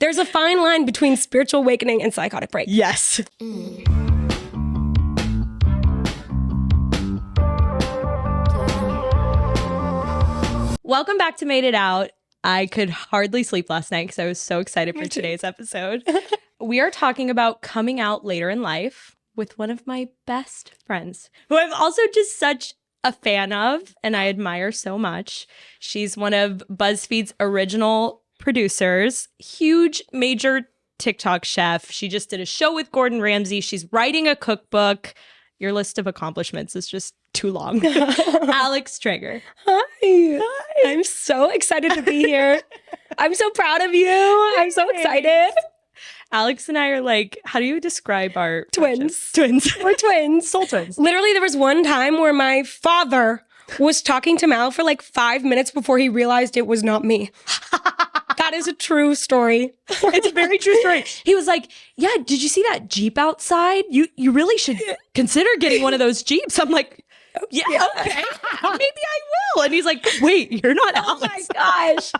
There's a fine line between spiritual awakening and psychotic break. Yes. Welcome back to Made It Out. I could hardly sleep last night because I was so excited for today's episode. We are talking about coming out later in life with one of my best friends, who I'm also just such a fan of and I admire so much. She's one of BuzzFeed's original producers, huge major TikTok chef. She just did a show with Gordon Ramsay. She's writing a cookbook. Your list of accomplishments is just too long. Alix Traeger. Hi. I'm so excited to be here. I'm so proud of you. I'm so excited. Alix and I are like, how do you describe our Twins. Twins. We're twins. Soul twins. Literally, there was one time where my father was talking to Mal for like 5 minutes before he realized it was not me. That is a true story. It's a very true story. He was like, yeah, did you see that Jeep outside? You really should consider getting one of those Jeeps. I'm like, yeah, okay. Maybe I will. And he's like, wait, you're not Alix. Oh my gosh.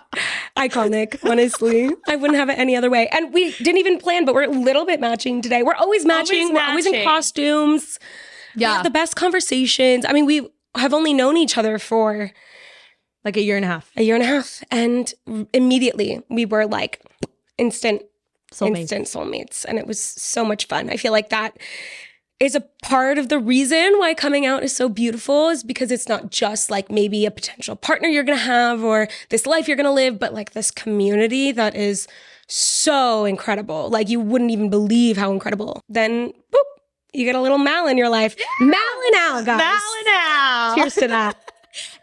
Iconic, honestly. I wouldn't have it any other way. And we didn't even plan, but we're a little bit matching today. We're always matching. We're always in costumes. Yeah. We have the best conversations. I mean, we have only known each other for like a year and a half. And immediately we were like instant soulmates. And it was so much fun. I feel like that is a part of the reason why coming out is so beautiful, is because it's not just like maybe a potential partner you're going to have or this life you're going to live, but like this community that is so incredible. Like you wouldn't even believe how incredible. Then, boop, you get a little Mal in your life. Yeah. Mal and Al, guys. Mal and Al. Cheers to that.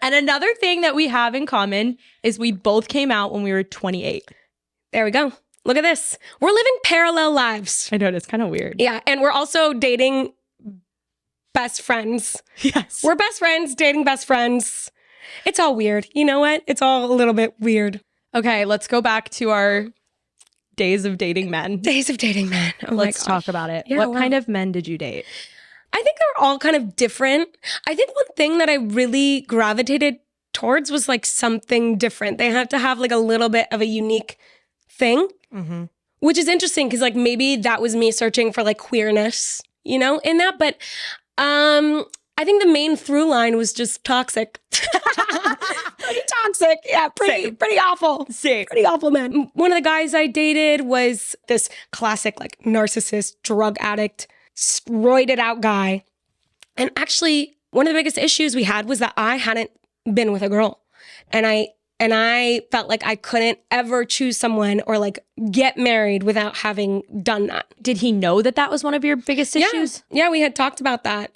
And another thing that we have in common is we both came out when we were 28. There we go. Look at this. We're living parallel lives. I know, it's kind of weird. Yeah, and we're also dating best friends. Yes. We're best friends, dating best friends. It's all weird. You know what? It's all a little bit weird. Okay, let's go back to our days of dating men. Days of dating men. Oh let's talk about it. Yeah, what kind of men did you date? I think they're all kind of different. I think one thing that I really gravitated towards was like something different. They have to have like a little bit of a unique thing, which is interesting because like maybe that was me searching for like queerness, you know, in that. But I think the main through line was just toxic. Pretty toxic. Yeah, pretty awful. Same. Pretty awful, man. One of the guys I dated was this classic like narcissist, drug addict, roided out guy. And actually, one of the biggest issues we had was that I hadn't been with a girl. And I felt like I couldn't ever choose someone or like get married without having done that. Did he know that that was one of your biggest issues? Yeah, we had talked about that.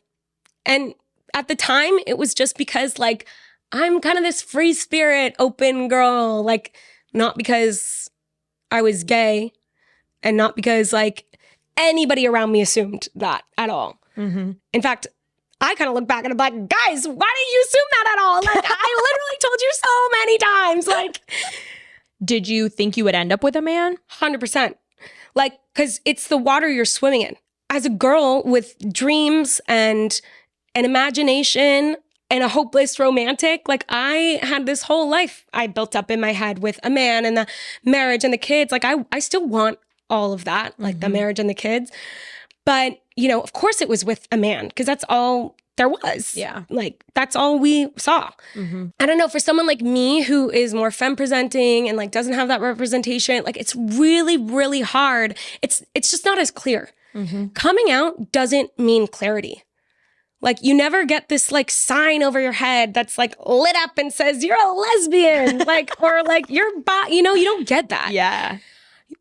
And at the time, it was just because like, I'm kind of this free spirit, open girl, like not because I was gay and not because like anybody around me assumed that at all. In fact, I kind of look back and I'm like, guys, why didn't you assume that at all? Like, I literally told you so many times. Like, did you think you would end up with a man? 100%. Like, because it's the water you're swimming in. As a girl with dreams and an imagination and a hopeless romantic, like I had this whole life I built up in my head with a man and the marriage and the kids. Like I still want all of that, like the marriage and the kids. But, you know, of course it was with a man because that's all there was. Yeah. Like that's all we saw. I don't know, for someone like me who is more femme presenting and like doesn't have that representation, like it's really, really hard. It's just not as clear. Coming out doesn't mean clarity. Like you never get this like sign over your head that's like lit up and says you're a lesbian, like, or like you're you know, you don't get that. Yeah.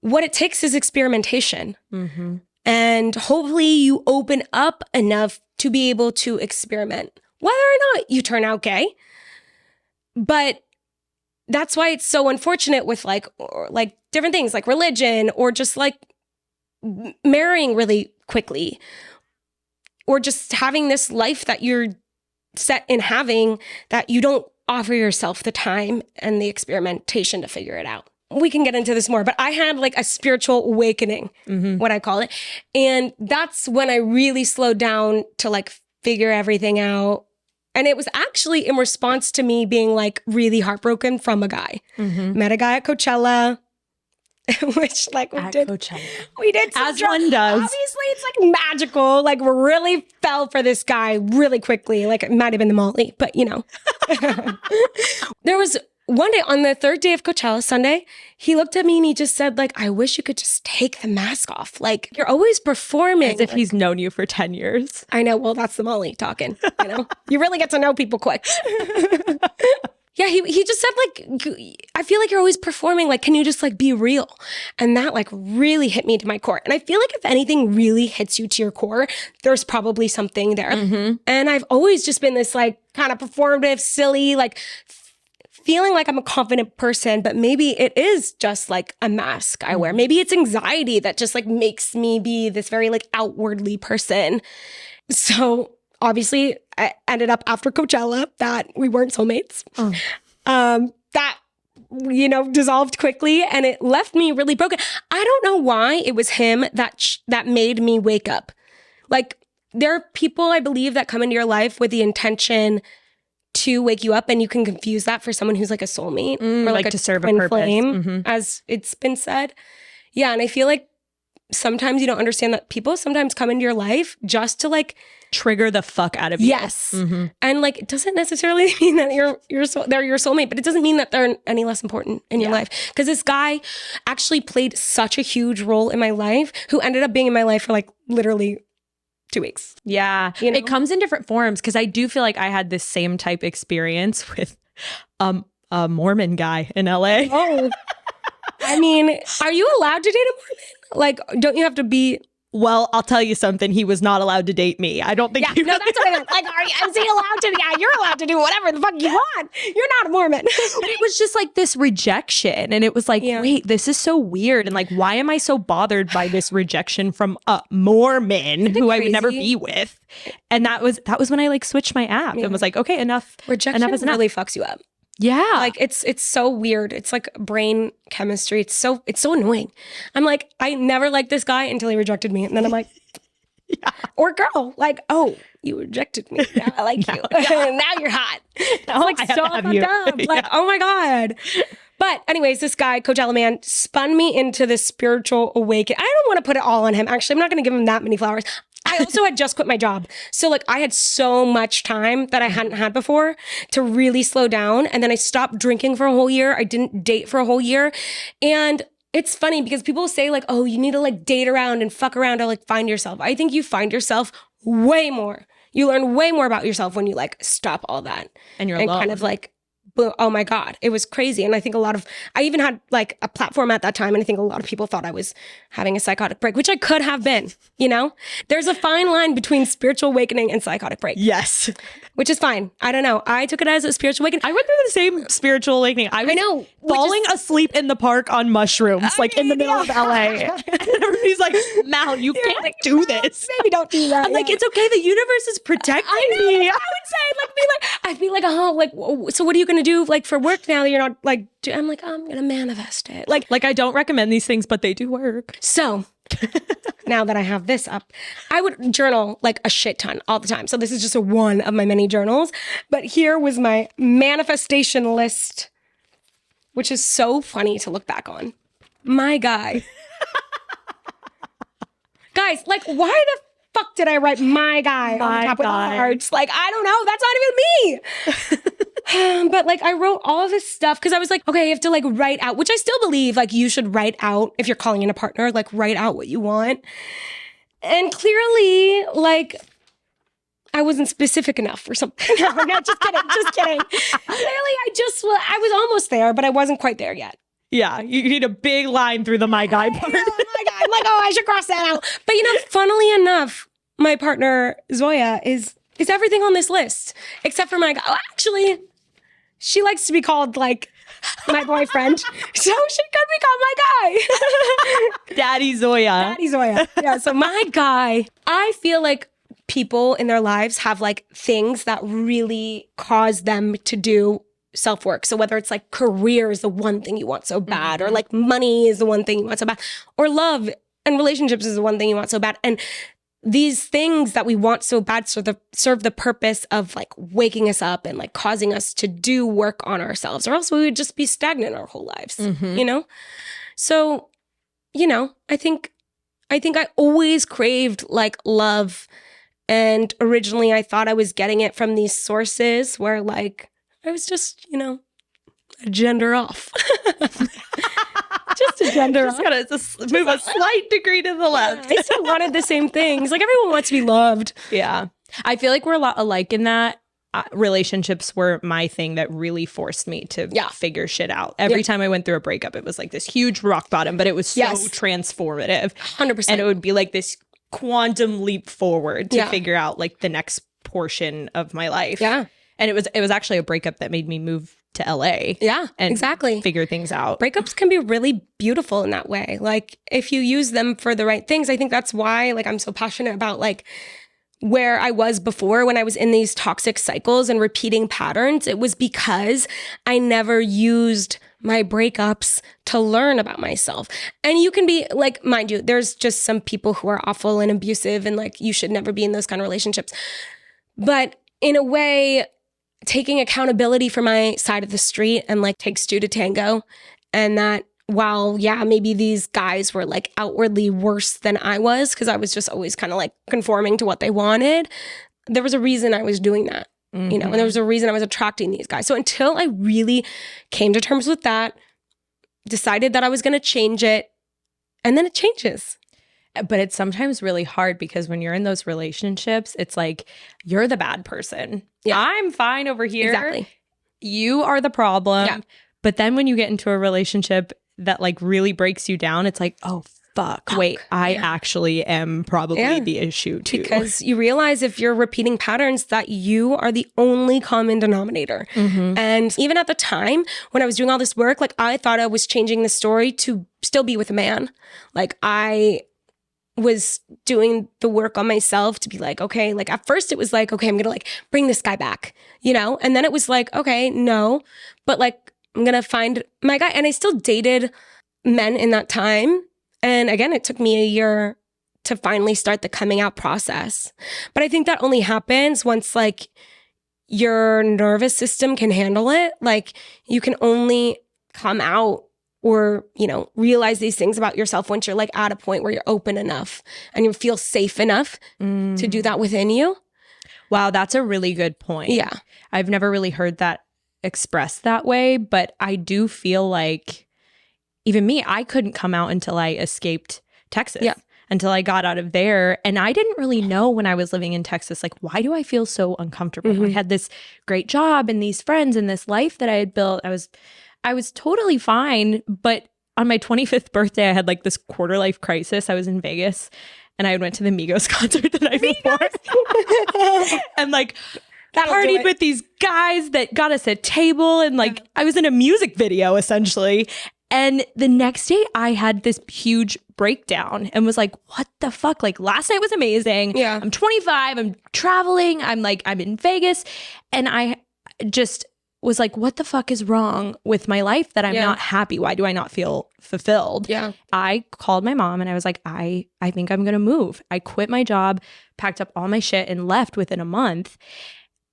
What it takes is experimentation. And hopefully you open up enough to be able to experiment, whether or not you turn out gay. But that's why it's so unfortunate with like different things like religion or just like marrying really quickly or just having this life that you're set in having that you don't offer yourself the time and the experimentation to figure it out. We can get into this more, but I had like a spiritual awakening, what I call it. And that's when I really slowed down to like figure everything out. And it was actually in response to me being like really heartbroken from a guy. Met a guy at Coachella. which like we At did. Coachella. We did some As one does. Obviously, it's like magical. Like we really fell for this guy really quickly. Like it might have been the Molly, but you know. There was one day on the third day of Coachella, Sunday, he looked at me and he just said, like, I wish you could just take the mask off. Like, you're always performing. As if he's known you for 10 years. I know. Well, that's the Molly talking. You know, you really get to know people quick. Yeah, he just said, like, I feel like you're always performing. Like, can you just, like, be real? And that, like, really hit me to my core. And I feel like if anything really hits you to your core, there's probably something there. Mm-hmm. And I've always just been this, like, kind of performative, silly, like, feeling like I'm a confident person, but maybe it is just, like, a mask I wear. Maybe it's anxiety that just, like, makes me be this very, like, outwardly person. So obviously, I ended up after Coachella that we weren't soulmates. That, you know, dissolved quickly and it left me really broken. I don't know why it was him that made me wake up. Like, there are people, I believe, that come into your life with the intention to wake you up, and you can confuse that for someone who's like a soulmate or like a to serve a twin purpose. flame, as it's been said. Yeah, and I feel like sometimes you don't understand that people sometimes come into your life just to like trigger the fuck out of you. Yes. And like, it doesn't necessarily mean that they're your soulmate, but it doesn't mean that they're any less important in your life. Because this guy actually played such a huge role in my life, who ended up being in my life for like literally 2 weeks. Yeah. You know? It comes in different forms, because I do feel like I had this same type experience with a Mormon guy in LA. Oh. I mean, are you allowed to date a Mormon? Like, don't you have to be... Well, I'll tell you something. He was not allowed to date me. I don't think. Yeah, no, that's what I meant. Like, is he allowed to? Yeah, you're allowed to do whatever the fuck you want. You're not a Mormon. But it was just like this rejection, and it was like, wait, this is so weird, and like, why am I so bothered by this rejection from a Mormon who I would never be with? And that was when I like switched my app and was like, okay, enough. Rejection enough. really fucks you up. Yeah. Like it's so weird. It's like brain chemistry. It's so annoying. I'm like, I never liked this guy until he rejected me. And then I'm like, or girl, like, oh, you rejected me. Now I like you. Now you're hot. Now like I have so to have fucked you. up. Like, oh my God. But anyways, this guy, Coachella man, spun me into this spiritual awakening. I don't want to put it all on him. Actually, I'm not going to give him that many flowers. I also had just quit my job. So like I had so much time that I hadn't had before to really slow down. And then I stopped drinking for a whole year. I didn't date for a whole year. And it's funny because people say like, oh, you need to like date around and fuck around to like find yourself. I think you find yourself way more. You learn way more about yourself when you like stop all that. And you're alone. Kind of like, oh my God, it was crazy. And I think I even had like a platform at that time. And I think a lot of people thought I was having a psychotic break, which I could have been, you know? There's a fine line between spiritual awakening and psychotic break. Yes. Which is fine. I don't know. I took it as a spiritual awakening. I went through the same spiritual awakening. I know. Falling asleep in the park on mushrooms, in the middle of LA. And everybody's like, Mal, you can't do this. Maybe don't do that. I'm like, it's okay. The universe is protecting me. I would say, I'd be like, oh, like, so what are you going to do like for work now that you're not like, I'm like, I'm going to manifest it. Like I don't recommend these things, but they do work. So now that I have this up, I would journal like a shit ton all the time. So this is just one of my many journals. But here was my manifestation list, which is so funny to look back on. My guy. Guys, like, why the fuck did I write my guy on the top with hearts? Like, I don't know. That's not even me. But like, I wrote all this stuff because I was like, okay, you have to like write out, which I still believe like you should write out if you're calling in a partner, like write out what you want. And clearly, like, I wasn't specific enough or something. No, just kidding. Clearly, I was almost there, but I wasn't quite there yet. Yeah, you need a big line through the my guy part. My guy. I'm like, oh, I should cross that out. But you know, funnily enough, my partner Zoya is everything on this list except for my guy. Oh, actually, she likes to be called like my boyfriend, so she could be called my guy. Daddy Zoya. Yeah. So my guy, I feel like people in their lives have like things that really cause them to do self-work. So whether it's like career is the one thing you want so bad, or like money is the one thing you want so bad, or love and relationships is the one thing you want so bad. And these things that we want so bad serve the purpose of like waking us up and like causing us to do work on ourselves, or else we would just be stagnant our whole lives, you know? So I think I always craved like love. And originally I thought I was getting it from these sources where like I was just, a gender off. Just a gender off. Just gotta move a slight degree to the left. I still wanted the same things. Like everyone wants to be loved. Yeah. I feel like we're a lot alike in that. Relationships were my thing that really forced me to figure shit out. Every time I went through a breakup, it was like this huge rock bottom, but it was so transformative. 100%. And it would be like this quantum leap forward to figure out like the next portion of my life. Yeah. And it was actually a breakup that made me move to LA. Yeah, and exactly. figure things out. Breakups can be really beautiful in that way. Like if you use them for the right things, I think that's why like I'm so passionate about like where I was before when I was in these toxic cycles and repeating patterns. It was because I never used my breakups to learn about myself. And you can be like, mind you, there's just some people who are awful and abusive and like you should never be in those kind of relationships. But in a way, taking accountability for my side of the street and like takes two to tango. And that while, maybe these guys were like outwardly worse than I was because I was just always kind of like conforming to what they wanted, there was a reason I was doing that, and there was a reason I was attracting these guys. So until I really came to terms with that, decided that I was going to change it, and then it changes. But it's sometimes really hard because when you're in those relationships, it's like you're the bad person. Yeah. I'm fine over here. Exactly. You are the problem. Yeah. But then when you get into a relationship that like really breaks you down, it's like, oh, fuck. Wait, I actually am probably the issue too. Because you realize if you're repeating patterns that you are the only common denominator. And even at the time when I was doing all this work, like I thought I was changing the story to still be with a man. Like I was doing the work on myself to be like, okay, like at first it was like, okay, I'm going to like bring this guy back, and then it was like, okay, no, but like I'm going to find my guy. And I still dated men in that time. And again, it took me a year to finally start the coming out process. But I think that only happens once like your nervous system can handle it. Like you can only come out or, realize these things about yourself once you're like at a point where you're open enough and you feel safe enough to do that within you. Wow, that's a really good point. Yeah. I've never really heard that expressed that way, but I do feel like even me, I couldn't come out until I escaped Texas. Yeah. Until I got out of there. And I didn't really know when I was living in Texas, like, why do I feel so uncomfortable? I had this great job and these friends and this life that I had built. I was totally fine. But on my 25th birthday, I had like this quarter life crisis. I was in Vegas and I went to the Migos concert the night before. And like partied with these guys that got us a table. And like I was in a music video essentially. And the next day I had this huge breakdown and was like, what the fuck? Like last night was amazing. Yeah. I'm 25. I'm traveling. I'm in Vegas. And I just was like, what the fuck is wrong with my life that I'm not happy? Why do I not feel fulfilled? Yeah. I called my mom and I was like, I think I'm going to move. I quit my job, packed up all my shit and left within a month.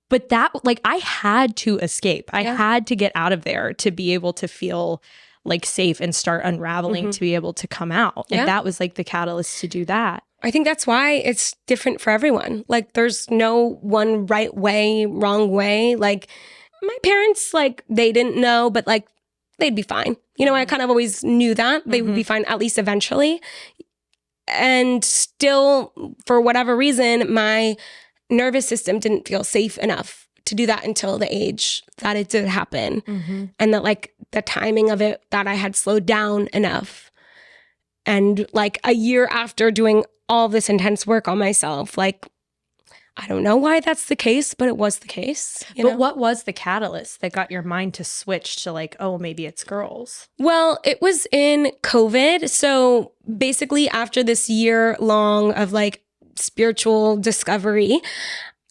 But that like I had to escape. I had to get out of there to be able to feel like safe and start unraveling to be able to come out. Like that was like the catalyst to do that. I think that's why it's different for everyone. Like there's no one right way, wrong way. Like my parents, like they didn't know, but like they'd be fine. I kind of always knew that they would be fine, at least eventually. And still, for whatever reason, my nervous system didn't feel safe enough to do that until the age that it did happen. And that like the timing of it, that I had slowed down enough. And like a year after doing all this intense work on myself, like, I don't know why that's the case, but it was the case. But what was the catalyst that got your mind to switch to like, oh, maybe it's girls? Well, it was in COVID. So basically after this year long of like spiritual discovery,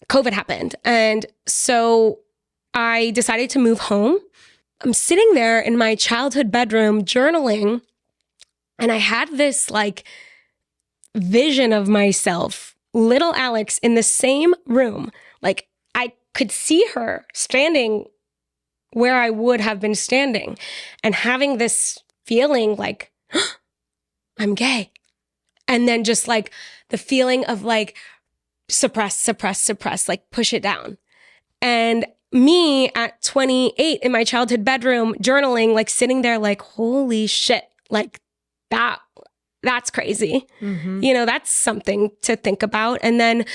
COVID happened. And so I decided to move home. I'm sitting there in my childhood bedroom journaling, and I had this like vision of myself, little Alix, in the same room. Like I could see her standing where I would have been standing and having this feeling like, I'm gay. And then just like the feeling of like suppress, like push it down. And me at 28 in my childhood bedroom journaling, like sitting there like, holy shit, like that's crazy. You know, that's something to think about. And then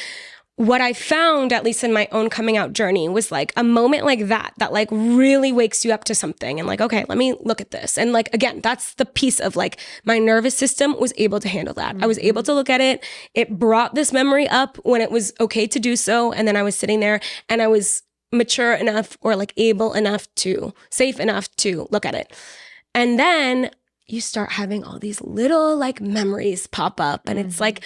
what I found, at least in my own coming out journey, was like a moment like that like really wakes you up to something and like, okay, let me look at this. And like, again, that's the piece of like my nervous system was able to handle that. I was able to look at it. It brought this memory up when it was okay to do so. And then I was sitting there and I was mature enough or like able enough to, safe enough to look at it. And then you start having all these little like memories pop up and it's like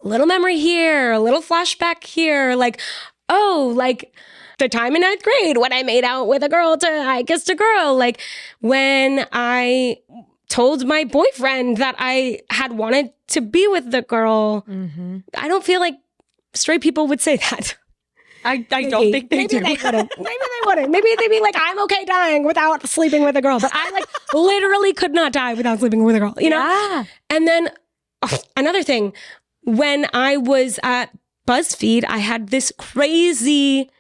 a little memory here, a little flashback here, like, oh, like the time in 9th grade when I made out with a girl I kissed a girl, like when I told my boyfriend that I had wanted to be with the girl. I don't feel like straight people would say that. I don't think they do. Maybe they wouldn't. Maybe they'd be like, I'm okay dying without sleeping with a girl. But I like literally could not die without sleeping with a girl, you know? Yeah. And then another thing, when I was at Buzzfeed, I had this crazy,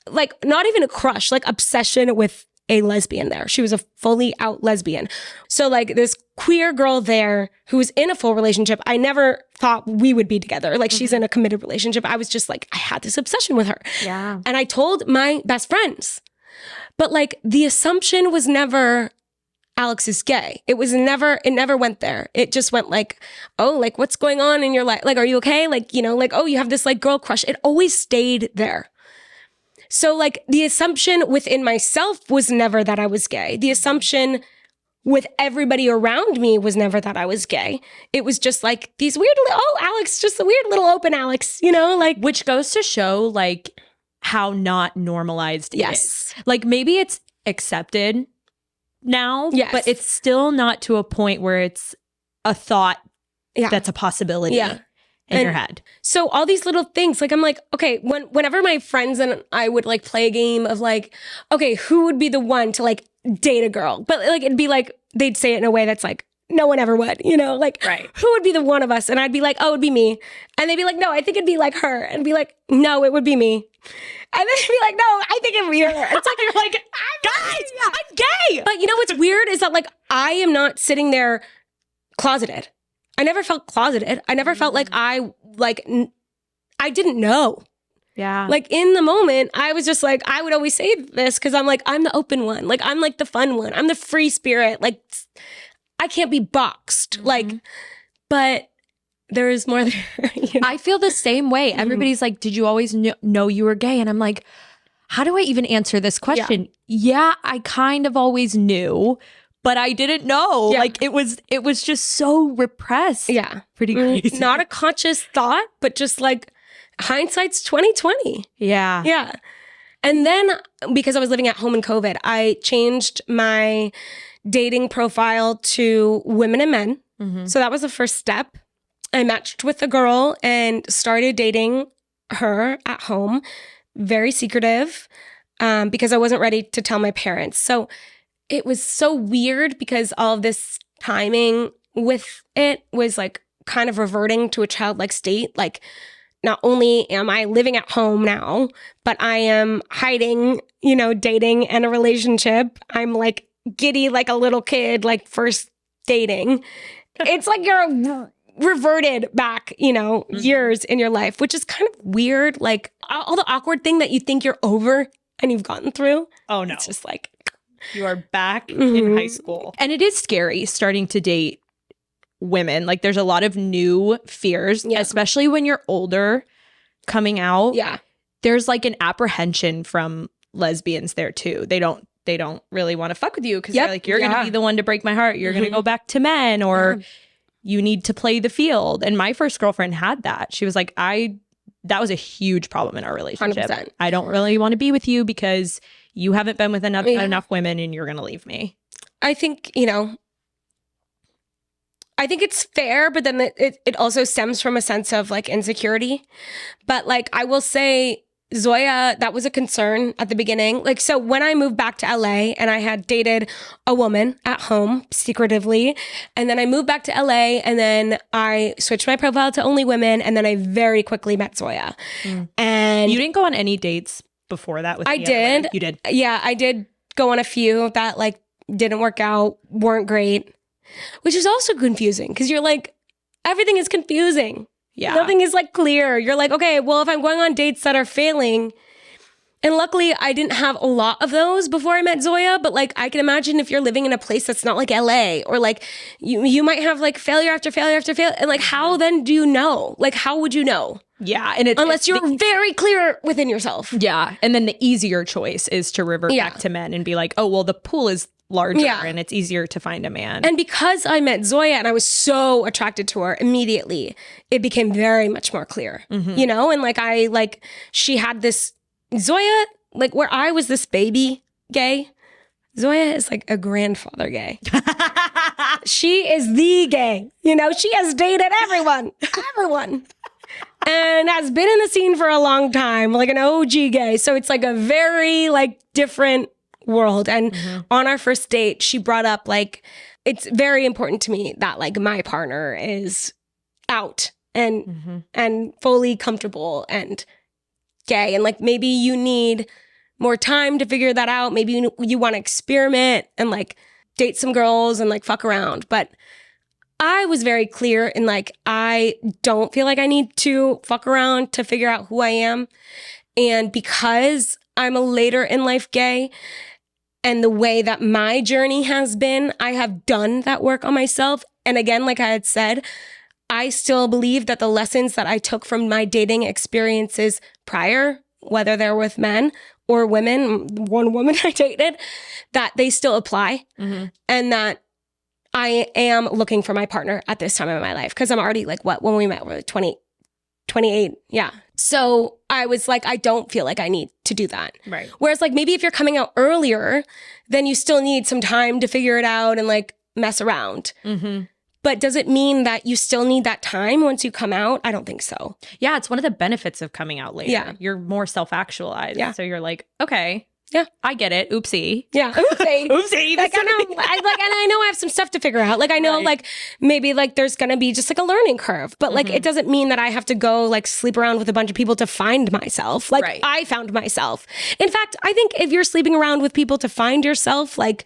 like not even a crush, like obsession with a lesbian there. She was a fully out lesbian. So like this queer girl there who was in a full relationship. I never thought we would be together. Like she's in a committed relationship. I was just like, I had this obsession with her. Yeah. And I told my best friends. But like the assumption was never Alix is gay. It never went there. It just went like, oh, like what's going on in your life? Like, are you okay? Like, you know, like, oh, you have this like girl crush. It always stayed there. So like the assumption within myself was never that I was gay. The assumption with everybody around me was never that I was gay. It was just like these weird little, oh, Alix, just a weird little open Alix, you know, like. Which goes to show like how not normalized it is. Like maybe it's accepted now, but it's still not to a point where it's a thought that's a possibility. In your head. So all these little things, like I'm like, okay, whenever my friends and I would like play a game of like, okay, who would be the one to like date a girl? But like it'd be like, they'd say it in a way that's like, no one ever would, you know, like who would be the one of us? And I'd be like, oh, it'd be me. And they'd be like, no, I think it'd be like her. And be like, no, it would be me. And then they'd be like, no, I think it'd be her. It's like, you're like, guys, I'm gay. But you know what's weird is that like, I am not sitting there closeted. I never felt closeted. I never felt like I didn't know. Yeah. Like in the moment, I was just like, I would always say this because I'm like, I'm the open one. Like, I'm like the fun one. I'm the free spirit. Like, I can't be boxed. Like, but there is more there. You know? I feel the same way. Everybody's like, did you always know you were gay? And I'm like, how do I even answer this question? Yeah, I kind of always knew. But I didn't know. Yeah. Like it was just so repressed. Yeah. Pretty crazy. Not a conscious thought, but just like hindsight's 2020. Yeah. Yeah. And then because I was living at home in COVID, I changed my dating profile to women and men. So that was the first step. I matched with a girl and started dating her at home. Very secretive because I wasn't ready to tell my parents. So it was so weird because all of this timing with it was like kind of reverting to a childlike state. Like not only am I living at home now, but I am hiding, you know, dating and a relationship. I'm like giddy like a little kid, like first dating. It's like you're reverted back, you know, years in your life, which is kind of weird. Like all the awkward thing that you think you're over and you've gotten through. Oh no. It's just like. You are back in high school. And it is scary starting to date women. Like there's a lot of new fears, especially when you're older coming out. Yeah. There's like an apprehension from lesbians there too. They don't really want to fuck with you because they're like, you're going to be the one to break my heart. You're going to go back to men or you need to play the field. And my first girlfriend had that. She was like, that was a huge problem in our relationship. 100%. I don't really want to be with you because you haven't been with enough women and you're going to leave me. I think, you know, I think it's fair, but then it also stems from a sense of like insecurity. But like, I will say Zoya, that was a concern at the beginning. Like, so when I moved back to LA and I had dated a woman at home secretively, and then I moved back to LA and then I switched my profile to only women, and then I very quickly met Zoya. And you didn't go on any dates before that with I any other women? did. You did? Yeah, I did go on a few that like didn't work out, weren't great, which is also confusing because you're like, everything is confusing. Yeah. Nothing is like clear. You're like, okay, well, if I'm going on dates that are failing, and luckily I didn't have a lot of those before I met Zoya, but like I can imagine if you're living in a place that's not like LA, or like you might have like failure after failure after failure. And like, how then do you know? Like, how would you know? Yeah. And unless you're very clear within yourself. Yeah. And then the easier choice is to revert back to men and be like, oh, well, the pool is larger and it's easier to find a man. And because I met Zoya and I was so attracted to her immediately, it became very much more clear, you know? And like she had this, Zoya, like where I was this baby gay, Zoya is like a grandfather gay. She is the gay, you know? She has dated everyone, and has been in the scene for a long time, like an OG gay. So it's like a very like different world. And on our first date, she brought up like, it's very important to me that like my partner is out and fully comfortable and gay. And like, maybe you need more time to figure that out. Maybe you want to experiment and like date some girls and like fuck around. But I was very clear in like, I don't feel like I need to fuck around to figure out who I am. And because I'm a later in life gay, and the way that my journey has been, I have done that work on myself. And again, like I had said, I still believe that the lessons that I took from my dating experiences prior, whether they're with men or women, one woman I dated, that they still apply. And that I am looking for my partner at this time of my life. Because I'm already like, when we met, we were 28. Yeah. So I was like, I don't feel like I need to do that. Right. Whereas like maybe if you're coming out earlier, then you still need some time to figure it out and like mess around. But does it mean that you still need that time once you come out? I don't think so. Yeah. It's one of the benefits of coming out later. Yeah. You're more self-actualized. Yeah. So you're like, okay. Yeah. I get it. Oopsie. Yeah. Oopsie. Oopsie. Like, and I know I have some stuff to figure out. Like, I know like maybe like there's going to be just like a learning curve, but like, it doesn't mean that I have to go like sleep around with a bunch of people to find myself. Like I found myself. In fact, I think if you're sleeping around with people to find yourself, like,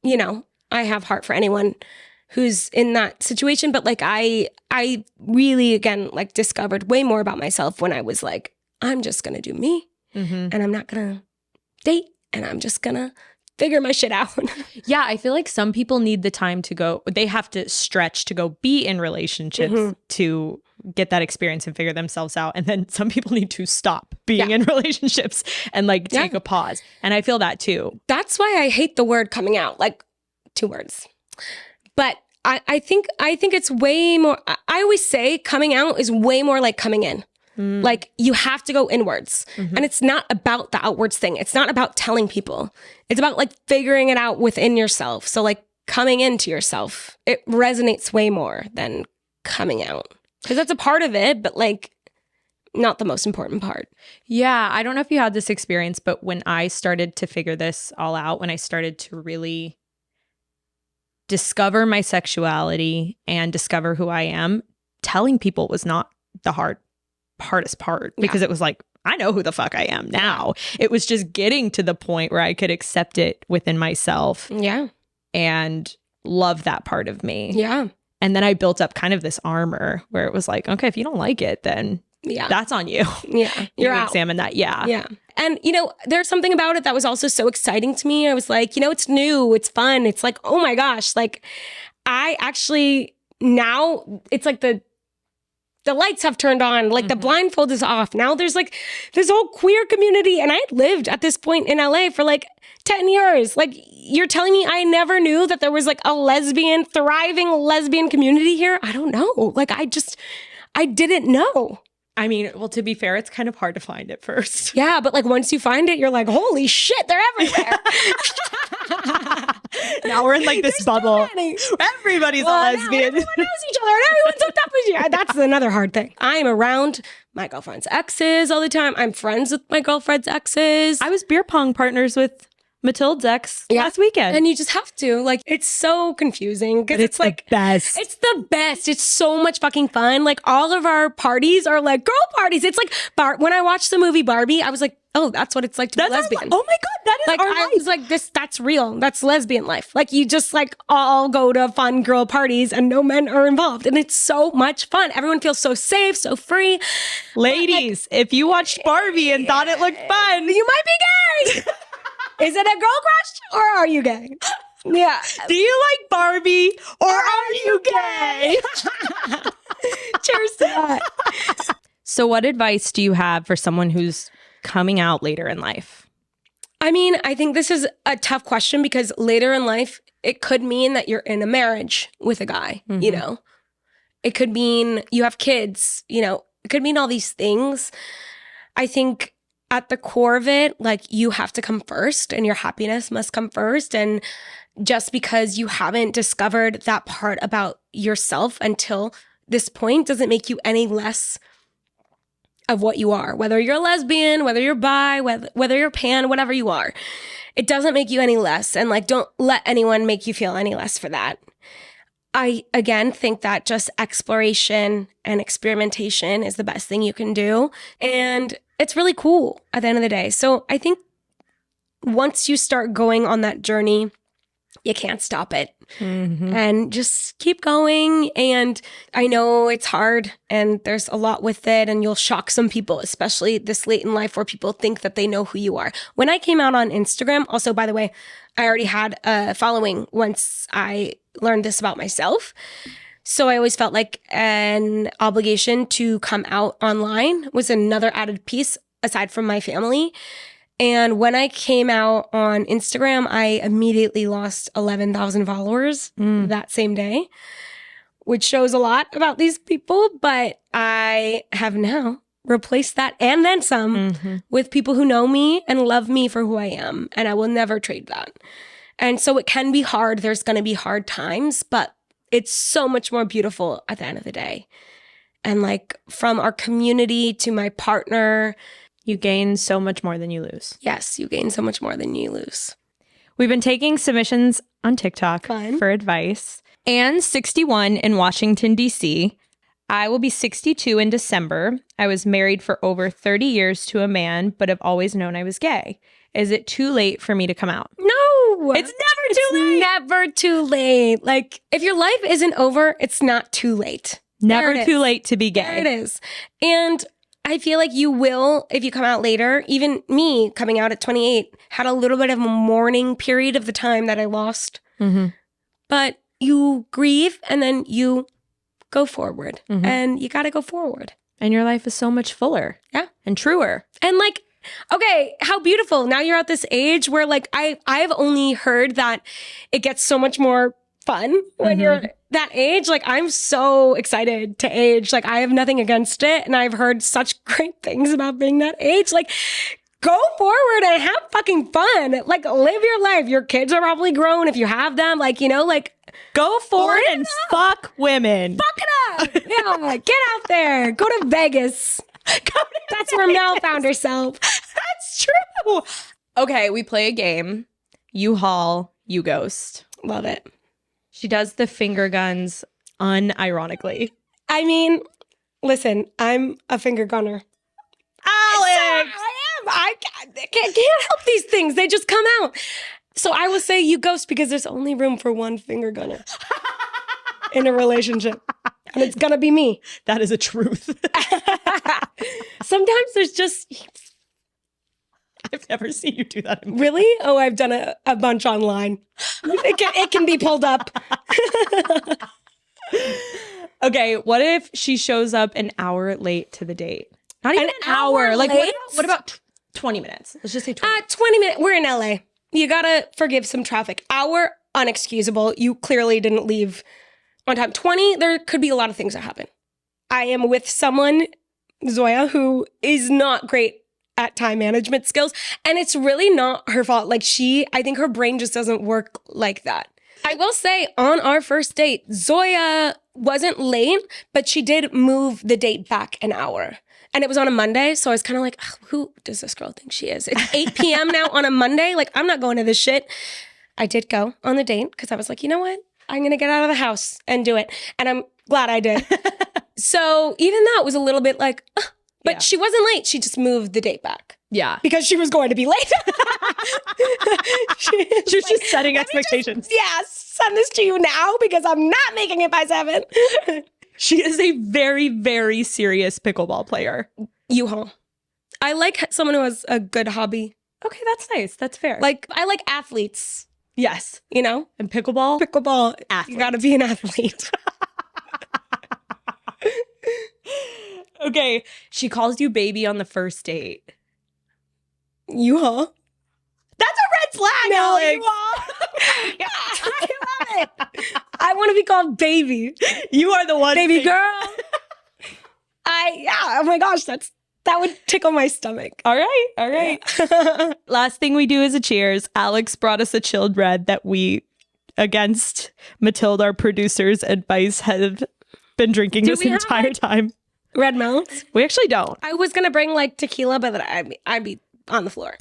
you know, I have heart for anyone who's in that situation. But like, I really, again, like discovered way more about myself when I was like, I'm just going to do me and I'm not going to date, and I'm just gonna figure my shit out. Yeah, I feel like some people need the time to go, they have to stretch to go be in relationships to get that experience and figure themselves out. And then some people need to stop being in relationships and like take a pause. And I feel that too. That's why I hate the word coming out, like 2 words. But I think it's way more, I always say coming out is way more like coming in. Like you have to go inwards, and it's not about the outwards thing. It's not about telling people. It's about like figuring it out within yourself. So like coming into yourself, it resonates way more than coming out, because that's a part of it, but like not the most important part. Yeah. I don't know if you had this experience, but when I started to figure this all out, when I started to really discover my sexuality and discover who I am, telling people was not the hardest part, because it was like, I know who the fuck I am now. It was just getting to the point where I could accept it within myself. Yeah. And love that part of me. Yeah. And then I built up kind of this armor where it was like, okay, if you don't like it, then that's on you. Yeah. You're out. Examine that. Yeah. Yeah. And, you know, there's something about it that was also so exciting to me. I was like, you know, it's new, it's fun. It's like, oh my gosh, like I actually now it's like the lights have turned on, like the blindfold is off. Now there's like this whole queer community. And I had lived at this point in LA for like 10 years. Like you're telling me I never knew that there was like a thriving lesbian community here? I don't know. Like I didn't know. I mean, well, to be fair, it's kind of hard to find at first. Yeah, but like once you find it, you're like, holy shit, they're everywhere. Now we're in like this bubble. Everybody's a lesbian. Everyone knows each other and everyone's hooked up with That's another hard thing. I'm around my girlfriend's exes all the time. I'm friends with my girlfriend's exes. I was beer pong partners with Matilda's ex last weekend. And you just have to. Like, it's so confusing because it's like the best. It's the best. It's so much fucking fun. Like, all of our parties are like girl parties. It's like when I watched the movie Barbie, I was like, oh, that's what it's like to be lesbian. Oh my God, that is like our I life. was like, that's real. That's lesbian life. Like, you just like all go to fun girl parties and no men are involved. And it's so much fun. Everyone feels so safe, so free. Ladies, if you watched Barbie and thought it looked fun, You might be gay. Is it a girl crush or are you gay? Yeah. do you like Barbie or are you gay? Cheers to that. So what advice do you have for someone who's coming out later in life? I mean, I think this is a tough question because later in life, it could mean that you're in a marriage with a guy, you know? It could mean you have kids, you know? It could mean all these things. I think at the core of it, like, you have to come first and your happiness must come first. And just because you haven't discovered that part about yourself until this point doesn't make you any less of what you are. Whether you're a lesbian, whether you're bi, whether you're pan, whatever you are, it doesn't make you any less. And like, don't let anyone make you feel any less for that. I, again, think that just exploration and experimentation is the best thing you can do. And it's really cool at the end of the day. So I think once you start going on that journey, you can't stop it. And just keep going. And I know it's hard and there's a lot with it and you'll shock some people, especially this late in life where people think that they know who you are. When I came out on Instagram, also, by the way, I already had a following once I learned this about myself. So I always felt like an obligation to come out online was another added piece aside from my family. And when I came out on Instagram, I immediately lost 11,000 followers that same day, which shows a lot about these people. But I have now replaced that and then some with people who know me and love me for who I am. And I will never trade that. And so it can be hard. There's going to be hard times, but it's so much more beautiful at the end of the day. And like, from our community to my partner, you gain so much more than you lose. Yes, you gain so much more than you lose. We've been taking submissions on TikTok Fun. for advice. Anne's 61 in Washington, D.C. I will be 62 in December. I was married for over 30 years to a man, but have always known I was gay. Is it too late for me to come out? No! It's never too late! Never too late. Like, if your life isn't over, it's not too late. Never too late to be gay. There it is. And I feel like you will, if you come out later. Even me coming out at 28 had a little bit of a mourning period of the time that I lost. But you grieve and then you go forward. And you got to go forward. And your life is so much fuller. Yeah. And truer. And like, okay, how beautiful. Now you're at this age where like I've only heard that it gets so much more fun when you're that age. Like, I'm so excited to age. Like, I have nothing against it. And I've heard such great things about being that age. Like, go forward and have fucking fun. Like, live your life. Your kids are probably grown if you have them. Like, you know, like, go forward and fuck women. Fuck it up. Yeah, get out there. Go to Vegas. That's where Mel found herself. That's true. Okay, we play a game. You haul, you ghost. Love it. She does the finger guns unironically. I mean, listen, I'm a finger gunner. Alix! I am. I can't help these things. They just come out. So I will say you ghost because there's only room for one finger gunner in a relationship. And it's going to be me. That is a truth. Sometimes there's just... I've never seen you do that. Really? Oh, I've done a bunch online. It can be pulled up. Okay, what if she shows up an hour late to the date? Not even an hour. Like, late? what about 20 minutes? Let's just say 20 minutes. 20 minutes. We're in LA. You gotta forgive some traffic. Hour, unexcusable. You clearly didn't leave on time. 20, there could be a lot of things that happen. I am with someone, Zoya, who is not great at time management skills. And it's really not her fault. Like, I think her brain just doesn't work like that. I will say, on our first date, Zoya wasn't late, but she did move the date back an hour. And it was on a Monday, so I was kind of like, who does this girl think she is? It's 8 p.m. now on a Monday. Like, I'm not going to this shit. I did go on the date because I was like, you know what? I'm going to get out of the house and do it. And I'm glad I did. So even that was a little bit like, but she wasn't late. She just moved the date back. Yeah. Because she was going to be late. She was just setting expectations. Send this to you now because I'm not making it by 7. She is a very, very serious pickleball player. U-Haul. I like someone who has a good hobby. Okay, that's nice. That's fair. Like, I like athletes. Yes. You know? And pickleball? Pickleball. Athlete. You gotta be an athlete. Okay. She calls you baby on the first date. U-Haul. That's a red flag, No, Alix. U-Haul. I love it. I want to be called baby. You are the one. Baby girl. Oh my gosh, that would tickle my stomach. All right. Yeah. Last thing we do is a cheers. Alix brought us a chilled red that we, against Matilda, our producer's advice, have been drinking this entire time. Red Mounts? We actually don't. I was going to bring like tequila, but I'd be on the floor.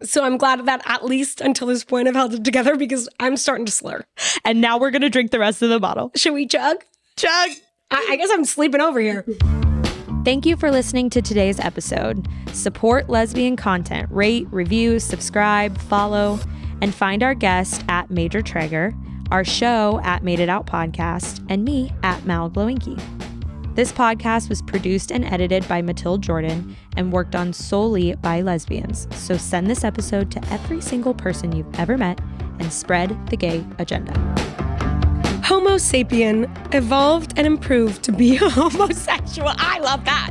So I'm glad that at least until this point I've held it together because I'm starting to slur. And now we're going to drink the rest of the bottle. Should we chug? Chug! I guess I'm sleeping over here. Thank you for listening to today's episode. Support lesbian content. Rate, review, subscribe, follow, and find our guest at Major Traeger, our show at Made It Out Podcast, and me at Mal Glowinky. This podcast was produced and edited by Matilda Jordan and worked on solely by lesbians. So send this episode to every single person you've ever met and spread the gay agenda. Homo sapien evolved and improved to be a homosexual. I love that.